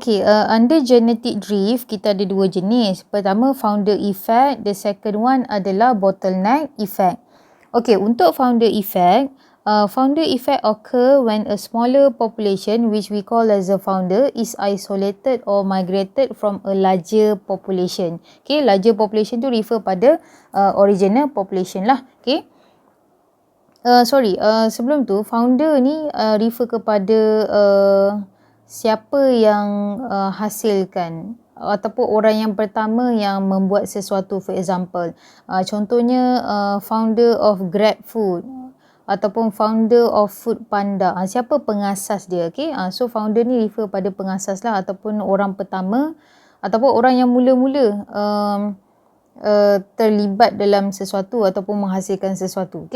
Okay, under genetic drift, kita ada dua jenis. Pertama, founder effect. The second one adalah bottleneck effect. Okay, untuk founder effect occur when a smaller population, which we call as a founder, is isolated or migrated from a larger population. Okay, larger population tu refer pada original population lah. Okay. Sebelum tu, founder ni refer kepada siapa yang hasilkan ataupun orang yang pertama yang membuat sesuatu. For example, contohnya founder of GrabFood ataupun founder of Food Panda. Siapa pengasas dia? Okay? So founder ni refer pada pengasas lah, ataupun orang pertama ataupun orang yang mula-mula terlibat dalam sesuatu ataupun menghasilkan sesuatu.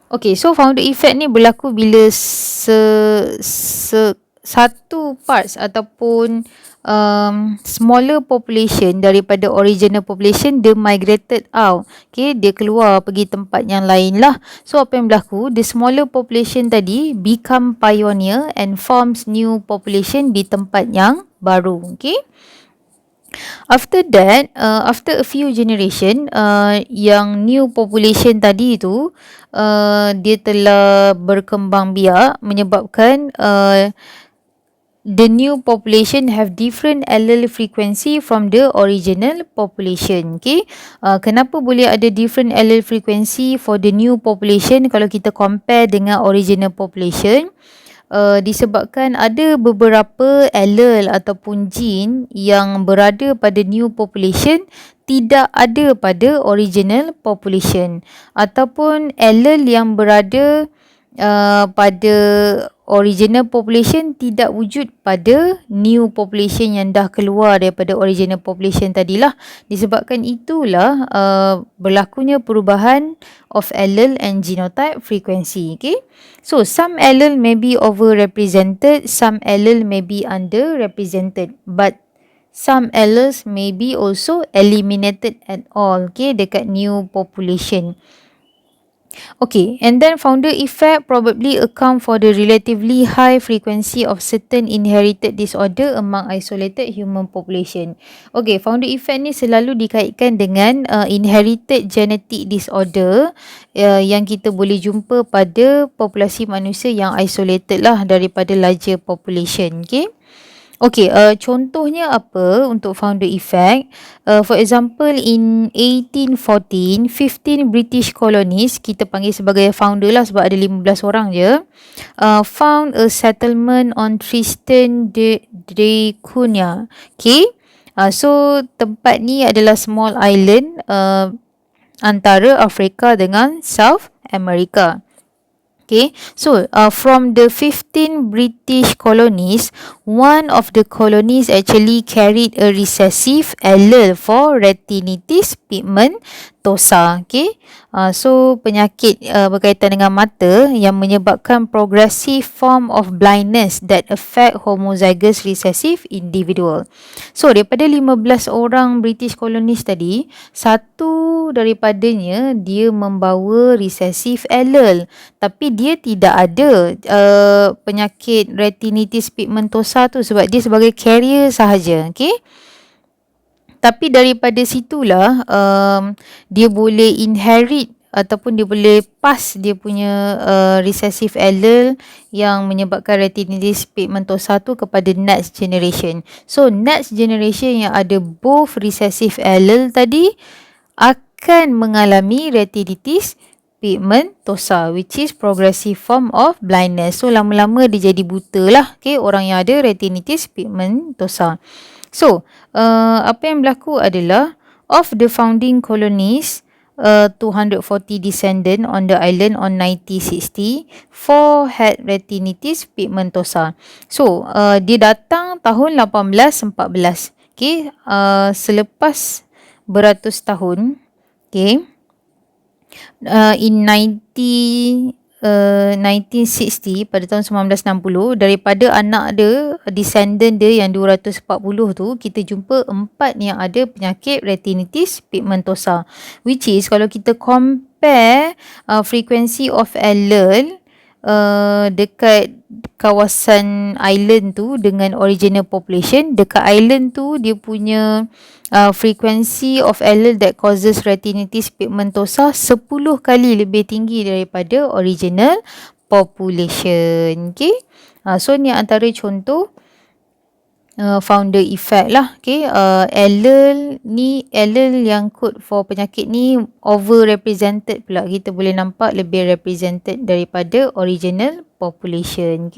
Okay, so founder effect ni berlaku bila satu parts ataupun smaller population daripada original population, dia migrated out. Okay, dia keluar pergi tempat yang lain lah. So apa yang berlaku, the smaller population tadi become pioneer and forms new population di tempat yang baru. Okay. After that, after a few generation, yang new population tadi tu dia telah berkembang biak, menyebabkan the new population have different allele frequency from the original population. Okay, kenapa boleh ada different allele frequency for the new population kalau kita compare dengan original population? Disebabkan ada beberapa allele ataupun gene yang berada pada new population tidak ada pada original population, ataupun allele yang berada pada original population tidak wujud pada new population yang dah keluar daripada original population tadilah. Disebabkan itulah berlakunya perubahan of allele and genotype frequency. Okay, so some allele may be overrepresented, some allele may be underrepresented, but some alleles may be also eliminated at all. Okay, dekat new population. Okay, and then founder effect probably account for the relatively high frequency of certain inherited disorder among isolated human population. Okay, founder effect ni selalu dikaitkan dengan inherited genetic disorder yang kita boleh jumpa pada populasi manusia yang isolated lah daripada larger population. Okay, contohnya apa untuk founder effect? For example, in 1814, 15 British colonies, kita panggil sebagai founder lah sebab ada 15 orang je, found a settlement on Tristan da Cunha. Okay, so tempat ni adalah small island antara Afrika dengan South America. Okay, so from the 15 British colonies, one of the colonies actually carried a recessive allele for retinitis pigmentosa. Okay, so penyakit berkaitan dengan mata yang menyebabkan progressive form of blindness that affect homozygous recessive individual. So daripada 15 orang British colonies tadi, satu daripadanya dia membawa recessive allele, tapi dia tidak ada penyakit retinitis pigmentosa tu sebab dia sebagai carrier sahaja. Okay, tapi daripada situlah dia boleh inherit ataupun dia boleh pass dia punya recessive allele yang menyebabkan retinitis pigmentosa tu kepada next generation. So next generation yang ada both recessive allele tadi akan mengalami retinitis pigmentosa, which is progressive form of blindness. So lama-lama dia jadi buta lah. Okay, orang yang ada retinitis pigmentosa. So apa yang berlaku adalah of the founding colonies, 240 descendant on the island on 1960, 4 had retinitis pigmentosa. So dia datang tahun 1814. Okay, selepas beratus tahun. Okay, in 1960, pada tahun 1960, daripada anak dia, descendant dia yang 240 tu, kita jumpa 4 yang ada penyakit retinitis pigmentosa, which is kalau kita compare frequency of allele dekat kawasan island tu dengan original population. Dekat island tu dia punya frequency of allele that causes retinitis pigmentosa 10 kali lebih tinggi daripada original population. Okay. So ni antara contoh founder effect lah. Okay. Allele yang code for penyakit ni over represented pula. Kita boleh nampak lebih represented daripada original population.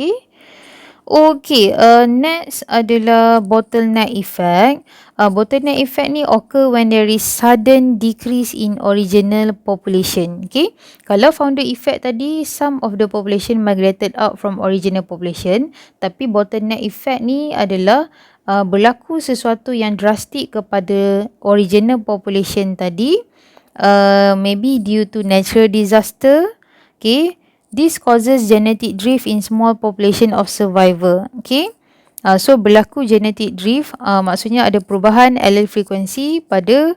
Okay, next adalah bottleneck effect. Bottleneck effect ni occur when there is sudden decrease in original population. Okay, kalau founder effect tadi, some of the population migrated out from original population. Tapi bottleneck effect ni adalah berlaku sesuatu yang drastik kepada original population tadi. Maybe due to natural disaster. Okay. This causes genetic drift in small population of survivor. Okay. So berlaku genetic drift, maksudnya ada perubahan allele frekuensi pada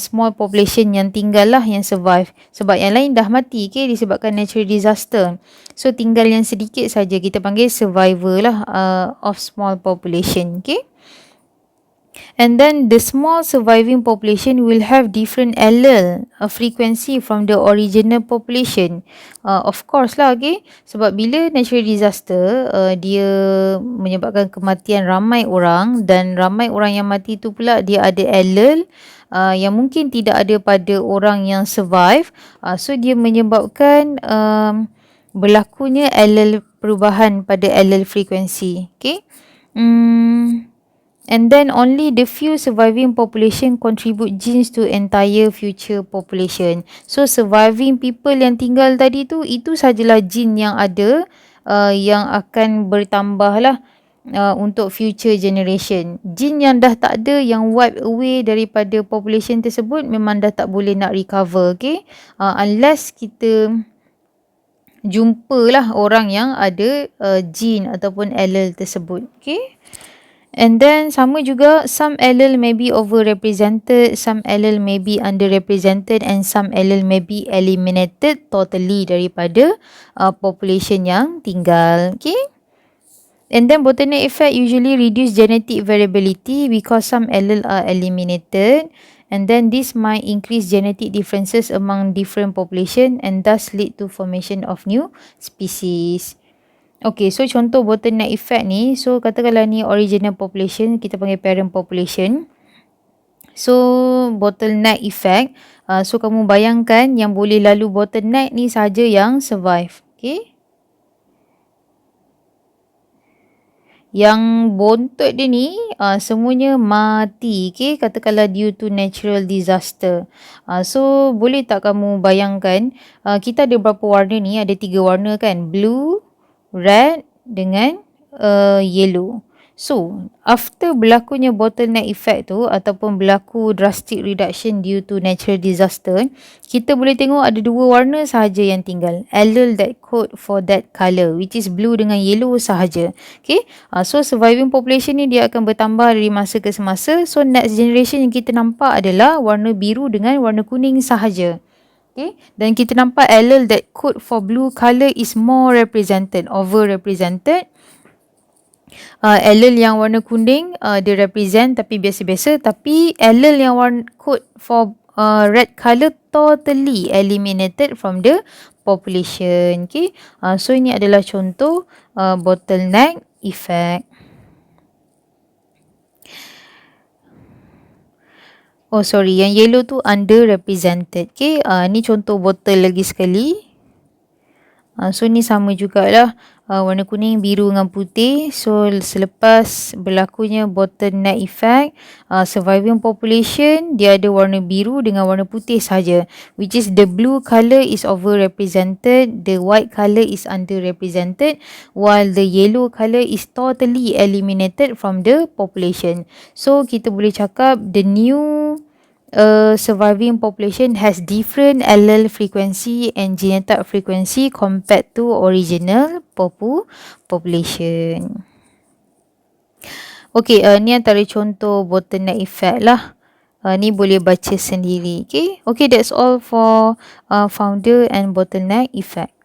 small population yang tinggal lah, yang survive. Sebab yang lain dah mati, okay, disebabkan natural disaster. So tinggal yang sedikit saja, kita panggil survivor lah of small population. Okay. And then the small surviving population will have different allele frequency from the original population. Of course lah, okay. Sebab bila natural disaster, dia menyebabkan kematian ramai orang, dan ramai orang yang mati tu pula dia ada allele yang mungkin tidak ada pada orang yang survive. So dia menyebabkan berlakunya allele perubahan pada allele frekuensi. Okay. And then only the few surviving population contribute genes to entire future population. So surviving people yang tinggal tadi tu, itu sajalah gene yang ada yang akan bertambah lah untuk future generation. Gene yang dah tak ada, yang wipe away daripada population tersebut, memang dah tak boleh nak recover. Okay. Unless kita jumpalah orang yang ada gene ataupun allele tersebut. Okay. And then sama juga, some allele may be overrepresented, some allele may be underrepresented, and some allele may be eliminated totally daripada population yang tinggal. Okay. And then bottleneck effect usually reduce genetic variability because some allele are eliminated, and then this might increase genetic differences among different population and thus lead to formation of new species. Okay, so contoh bottleneck effect ni, so katakanlah ni original population, kita panggil parent population. So bottleneck effect, so kamu bayangkan yang boleh lalu bottleneck ni saja yang survive. Okay. Yang bontot dia ni semuanya mati. Okay, katakanlah due to natural disaster. So boleh tak kamu bayangkan, kita ada berapa warna ni? Ada 3 warna kan? Blue, red dengan yellow. So after berlakunya bottleneck effect tu, ataupun berlaku drastic reduction due to natural disaster, kita boleh tengok ada 2 warna sahaja yang tinggal, allele that code for that colour, which is blue dengan yellow sahaja. Okay. So surviving population ni dia akan bertambah dari masa ke semasa. So next generation yang kita nampak adalah warna biru dengan warna kuning sahaja. Okay. Dan kita nampak allele that code for blue colour is more represented, over represented. Allele yang warna kuning dia represent tapi biasa-biasa, tapi allele yang warna code for red colour totally eliminated from the population. Okay. So ini adalah contoh bottleneck effect. Oh sorry, yang yellow tu underrepresented. Okay, ni contoh bottle lagi sekali. So ni sama jugalah, warna kuning, biru dengan putih. So selepas berlakunya bottleneck effect, surviving population dia ada warna biru dengan warna putih saja, which is the blue colour is overrepresented, the white colour is underrepresented, while the yellow colour is totally eliminated from the population. So kita boleh cakap the new surviving population has different allele frequency and genotype frequency compared to original population. Okay, ni antara contoh bottleneck effect lah. Ni boleh baca sendiri. Okay, that's all for founder and bottleneck effect.